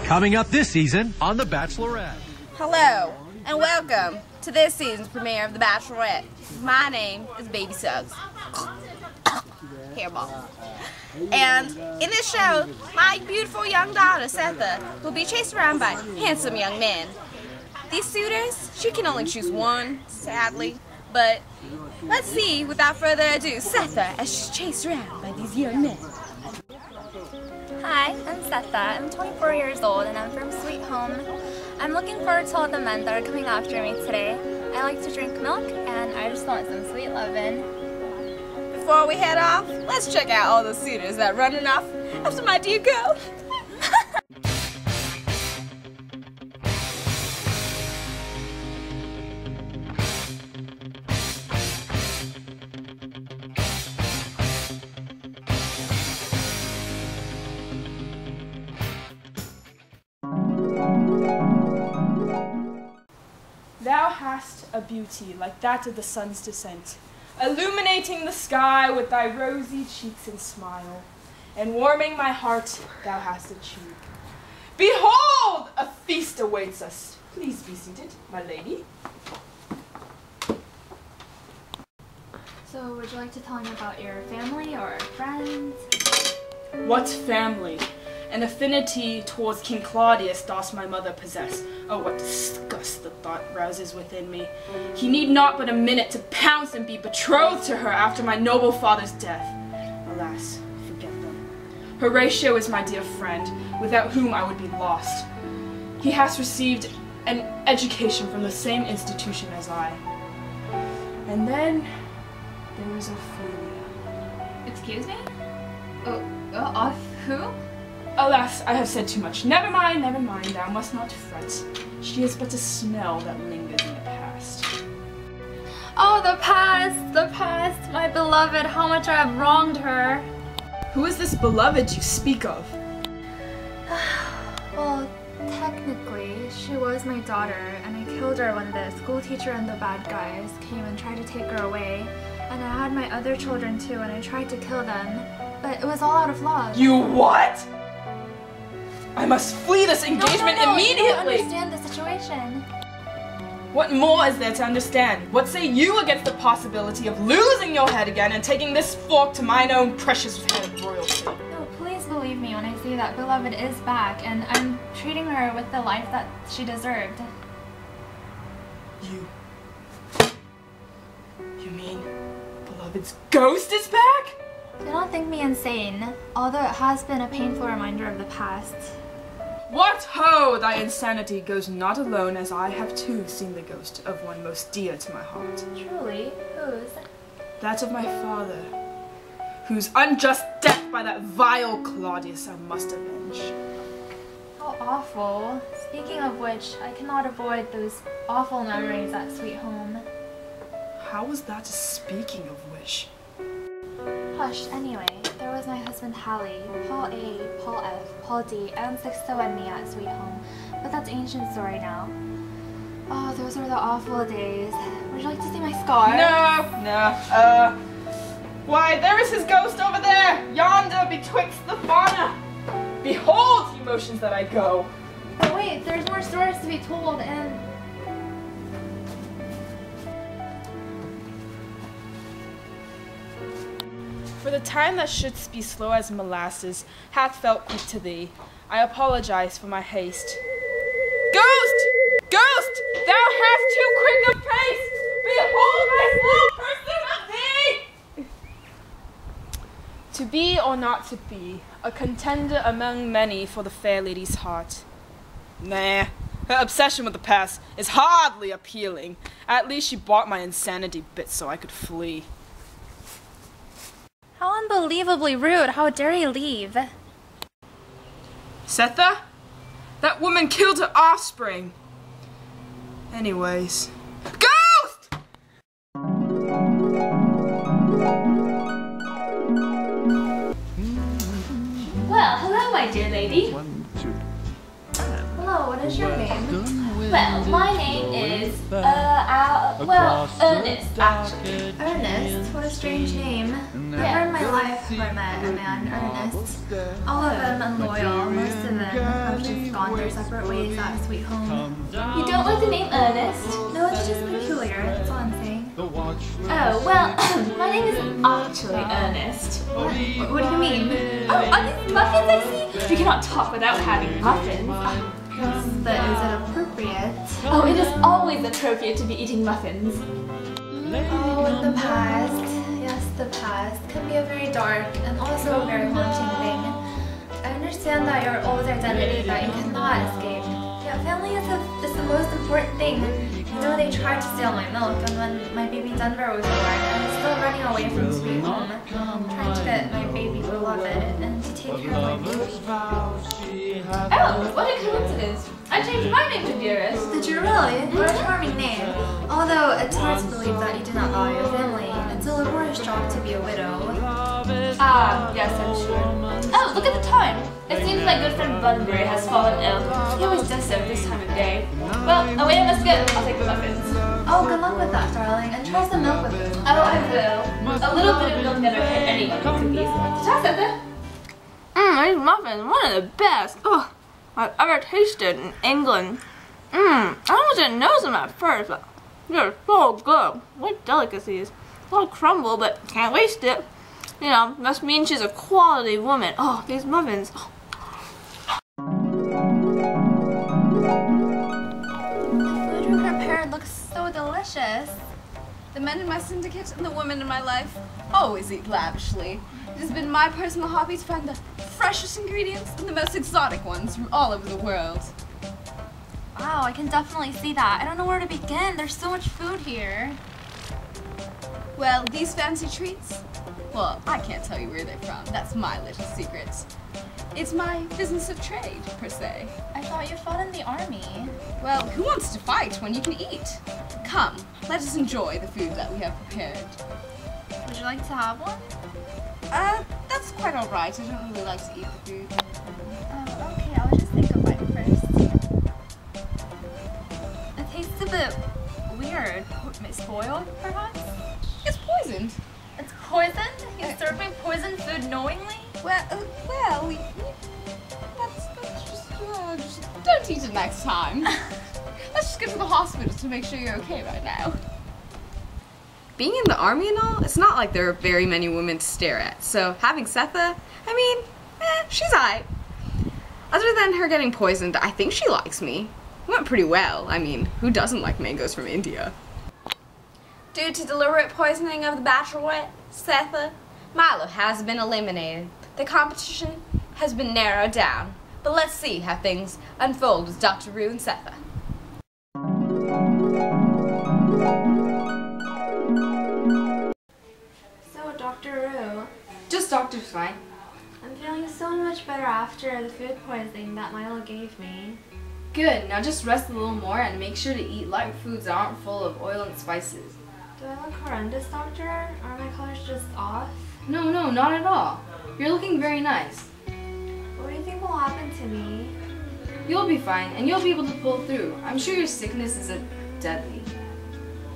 Coming up this season on The Bachelorette. Hello, and welcome to this season's premiere of The Bachelorette. My name is Baby Suggs. Hairball. And in this show, my beautiful young daughter, Setha, will be chased around by handsome young men. These suitors, she can only choose one, sadly. But let's see, without further ado, Setha as she's chased around by these young men. Hi, I'm Setha. I'm 24 years old and I'm from Sweet Home. I'm looking forward to all the men that are coming after me today. I like to drink milk and I just want some sweet lovin'. Before we head off, let's check out all the suitors that are running off after my dear girl. Thou hast a beauty like that of the sun's descent, illuminating the sky with thy rosy cheeks and smile, and warming my heart thou hast achieved. Behold, a feast awaits us. Please be seated, my lady. So, would you like to tell me about your family or friends? What family? An affinity towards King Claudius doth my mother possess. Oh, what disgust the thought rouses within me. He need not but a minute to pounce and be betrothed to her after my noble father's death. Alas, forget them. Horatio is my dear friend, without whom I would be lost. He has received an education from the same institution as I. And then there is Ophelia. Excuse me? Who? Alas, I have said too much. Never mind, thou must not fret. She is but a smell that lingers in the past. Oh, the past, my beloved, how much I have wronged her. Who is this beloved you speak of? Well, technically, she was my daughter, and I killed her when the school teacher and the bad guys came and tried to take her away. And I had my other children too, and I tried to kill them, but it was all out of love. You what? I must flee this engagement immediately! You don't understand the situation. What more is there to understand? What say you against the possibility of losing your head again and taking this fork to mine own precious head of royalty? No, please believe me when I say that beloved is back, and I'm treating her with the life that she deserved. You mean beloved's ghost is back? Do not think me insane, although it has been a painful reminder of the past. What ho! Thy insanity goes not alone, as I have too seen the ghost of one most dear to my heart. Truly? Whose? That of my father, whose unjust death by that vile Claudius I must avenge. How awful. Speaking of which, I cannot avoid those awful memories at Sweet Home. How was that a speaking of which? Hush, anyway, there was my husband Hallie, Paul A, Paul F, Paul D, and Sixto and me at Sweet Home, but that's ancient story now. Oh, those were the awful days. Would you like to see my scar? No. Why, there is his ghost over there, yonder betwixt the fauna. Behold, ye motions that I go. But wait, there's more stories to be told, and... For the time that shouldst be slow as molasses hath felt quick to thee. I apologize for my haste. Ghost! Ghost! Thou hast too quick a pace! Behold my slow pursuit of thee! To be or not to be, a contender among many for the fair lady's heart. Nah, her obsession with the past is hardly appealing. At least she bought my insanity bit so I could flee. How unbelievably rude! How dare you leave? Setha? That woman killed her offspring. Anyways. Ghost! Well, hello, my dear lady. Hello, what is your name? Well, my name is, Ernest, actually. Ernest? What a strange name. Never in my life have I met a man Ernest. All of them unloyal, most of them have just gone their our separate ways at Sweet Home. You don't like the name Ernest? No, it's just peculiar, that's all I'm saying. Oh, well, my name is actually Ernest. What do you mean? Oh, are these muffins I see? You cannot talk without having muffins. Yes, but is it appropriate? Oh, it is always appropriate to be eating muffins. Oh, in the past. Yes, the past can be a very dark and also a very haunting thing. I understand that your old identity that you cannot escape. Yeah, family is the most important thing. You know, they tried to steal my milk, and when my baby Denver was born, I was still running away from Sweet Home, trying to get my baby beloved and to take care of my baby. Oh, what a coincidence. I changed my name to Dearest. Did you really? What a charming name. Although it's hard to believe that you do not value your family. It's a laborious job to be a widow. Ah, yes, I'm sure. Oh, look at the time. It seems my good friend Bunbury has fallen ill. He always does so this time of day. Well, away I must go. I'll take the muffins. Oh, good luck with that, darling, and try some milk with it. Oh, I will. A little bit of milk never hurt anyone with cookies. Did I say that? These muffins, one of the best I've ever tasted in England. I almost didn't notice them at first, but they're so good. What delicacies. A little crumble, but can't waste it. You know, must mean she's a quality woman. Oh, these muffins. The food you prepared looks so delicious. The men in my syndicate and the women in my life always eat lavishly. It has been my personal hobby to find the freshest ingredients and the most exotic ones from all over the world. Wow, I can definitely see that. I don't know where to begin. There's so much food here. Well, these fancy treats? Well, I can't tell you where they're from. That's my little secret. It's my business of trade, per se. I thought you fought in the army. Well, who wants to fight when you can eat? Come, let us enjoy the food that we have prepared. Would you like to have one? That's quite alright. I don't really like to eat the food. Okay, I'll just take a bite first. It tastes a bit weird. Spoiled, perhaps? It's poisoned. It's poisoned? You served me poisoned food knowingly? Well, that's just don't eat it next time. Let's just get to the hospital to make sure you're okay right now. Being in the army and all, it's not like there are very many women to stare at. So having Setha, I mean, she's alright. Other than her getting poisoned, I think she likes me. It went pretty well. I mean, who doesn't like mangoes from India? Due to deliberate poisoning of the Bachelorette, Setha, Milo has been eliminated. The competition has been narrowed down. But let's see how things unfold with Dr. Rue and Setha. So, Dr. Rue, Just doctor's fine. I'm feeling so much better after the food poisoning that Milo gave me. Good, now just rest a little more and make sure to eat light foods that aren't full of oil and spices. Do I look horrendous, doctor? Are my colors just off? No, not at all. You're looking very nice. What do you think will happen to me? You'll be fine, and you'll be able to pull through. I'm sure your sickness isn't deadly.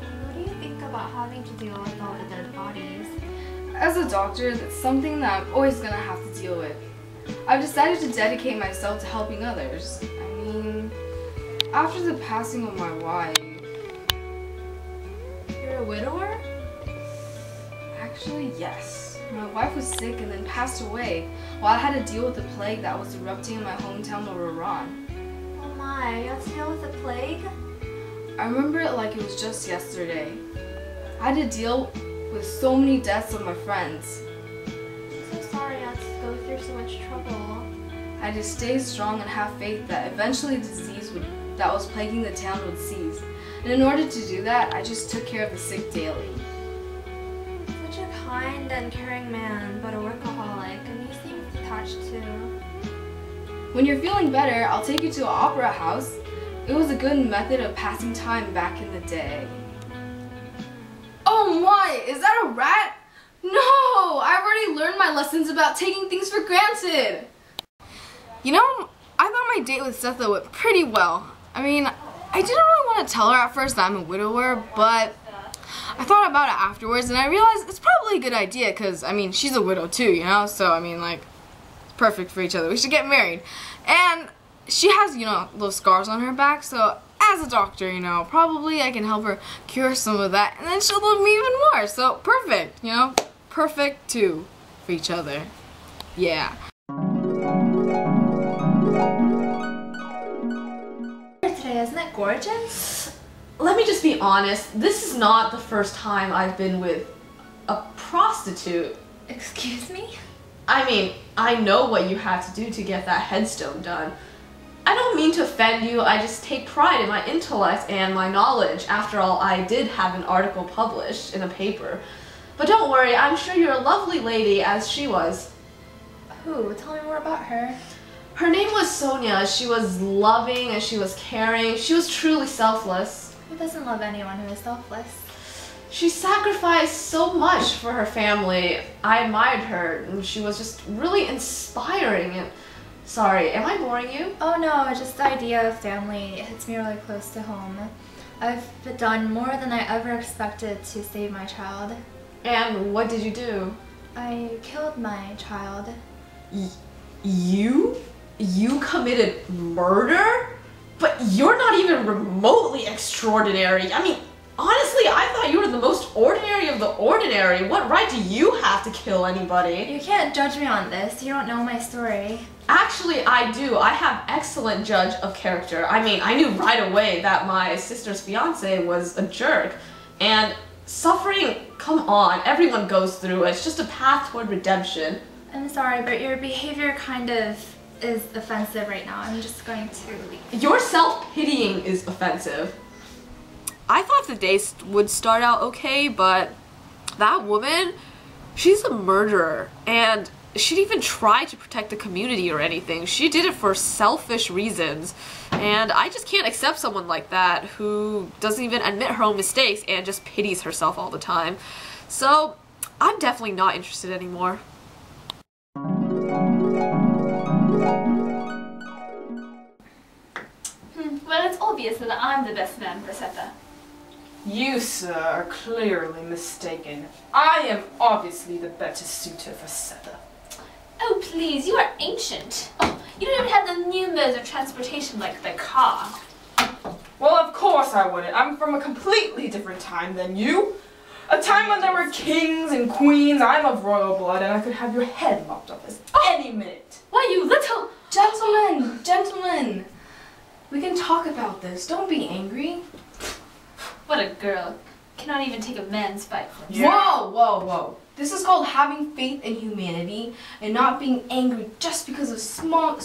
What do you think about having to deal with all the dead bodies? As a doctor, that's something that I'm always gonna have to deal with. I've decided to dedicate myself to helping others. I mean, after the passing of my wife... You're a widower? Actually, yes. My wife was sick and then passed away while I had to deal with the plague that was erupting in my hometown of Iran. Oh my, you have to deal with the plague? I remember it like it was just yesterday. I had to deal with so many deaths of my friends. I'm so sorry you had to go through so much trouble. I had to stay strong and have faith that eventually the disease that was plaguing the town would cease. And in order to do that, I just took care of the sick daily. Such a kind and caring man, but a workaholic, and you seem attached too. When you're feeling better, I'll take you to an opera house. It was a good method of passing time back in the day. Oh my, is that a rat? No, I've already learned my lessons about taking things for granted. You know, I thought my date with Setha went pretty well. I mean, I didn't really want to tell her at first that I'm a widower, but I thought about it afterwards and I realized it's probably a good idea because, I mean, she's a widow too, you know? So, I mean, like, it's perfect for each other. We should get married. And she has, you know, those scars on her back, so as a doctor, you know, probably I can help her cure some of that, and then she'll love me even more. So perfect, you know, perfect too for each other. Yeah. Today, isn't it gorgeous? Let me just be honest, this is not the first time I've been with a prostitute. Excuse me? I mean, I know what you had to do to get that headstone done. I don't mean to offend you, I just take pride in my intellect and my knowledge. After all, I did have an article published in a paper. But don't worry, I'm sure you're a lovely lady as she was. Who? Tell me more about her. Her name was Sonia. She was loving and she was caring. She was truly selfless. Who doesn't love anyone who is selfless? She sacrificed so much for her family. I admired her and she was just really inspiring. And sorry, am I boring you? Oh no, just the idea of family hits me really close to home. I've done more than I ever expected to save my child. And what did you do? I killed my child. You? You committed murder? But you're not even remotely extraordinary. I mean, honestly, I thought you were the most ordinary of the ordinary. What right do you have to kill anybody? You can't judge me on this. You don't know my story. Actually, I do. I have excellent judge of character. I mean, I knew right away that my sister's fiance was a jerk. And suffering, come on, everyone goes through it. It's just a path toward redemption. I'm sorry, but your behavior kind of is offensive right now. I'm just going to leave. Your self-pitying is offensive. I thought the day would start out okay, but that woman, she's a murderer, and she didn't even try to protect the community or anything. She did it for selfish reasons, and I just can't accept someone like that who doesn't even admit her own mistakes and just pities herself all the time. So I'm definitely not interested anymore. Well, it's obvious that I'm the best man for Setha. You, sir, are clearly mistaken. I am obviously the better suitor for Setha. Oh, please, you are ancient. Oh, you don't even have the new modes of transportation like the car. Well, of course I wouldn't. I'm from a completely different time than you. A time when there were kings and queens. I'm of royal blood and I could have your head lopped off any minute. Why, you little... Gentlemen, we can talk about this. Don't be angry. What a girl. Cannot even take a man's fight for himself. Yeah. Whoa. This is called having faith in humanity and not being angry just because a small,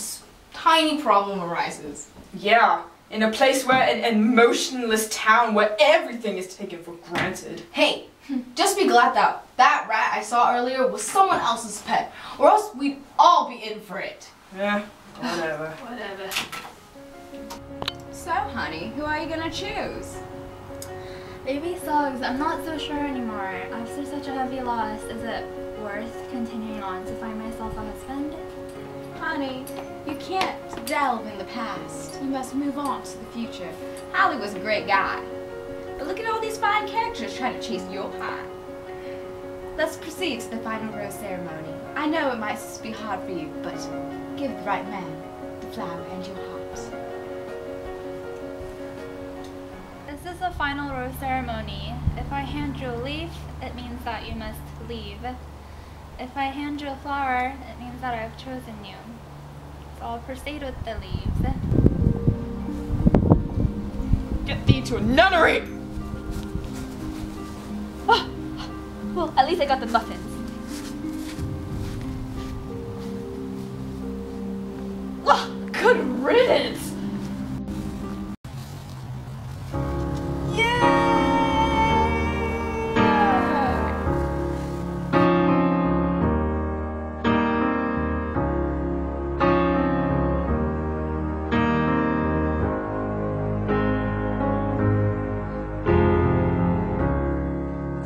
tiny problem arises. Yeah, in a place where an emotionless town where everything is taken for granted. Hey, just be glad that rat I saw earlier was someone else's pet, or else we'd all be in for it. Yeah, whatever. Whatever. So, honey, who are you gonna choose? Baby Suggs, I'm not so sure anymore. After such a heavy loss, is it worth continuing on to find myself a husband? Honey, you can't delve in the past. You must move on to the future. Holly was a great guy. But look at all these fine characters trying to chase your heart. Let's proceed to the final rose ceremony. I know it might be hard for you, but give the right man the flower and your heart. This is the final rose ceremony. If I hand you a leaf, it means that you must leave. If I hand you a flower, it means that I've chosen you. So I'll proceed with the leaves. Get thee to a nunnery! Oh, well, at least I got the muffins. Oh, good riddance!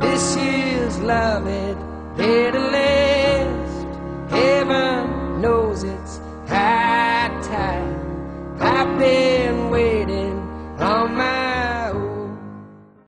This year's love it, there to lay.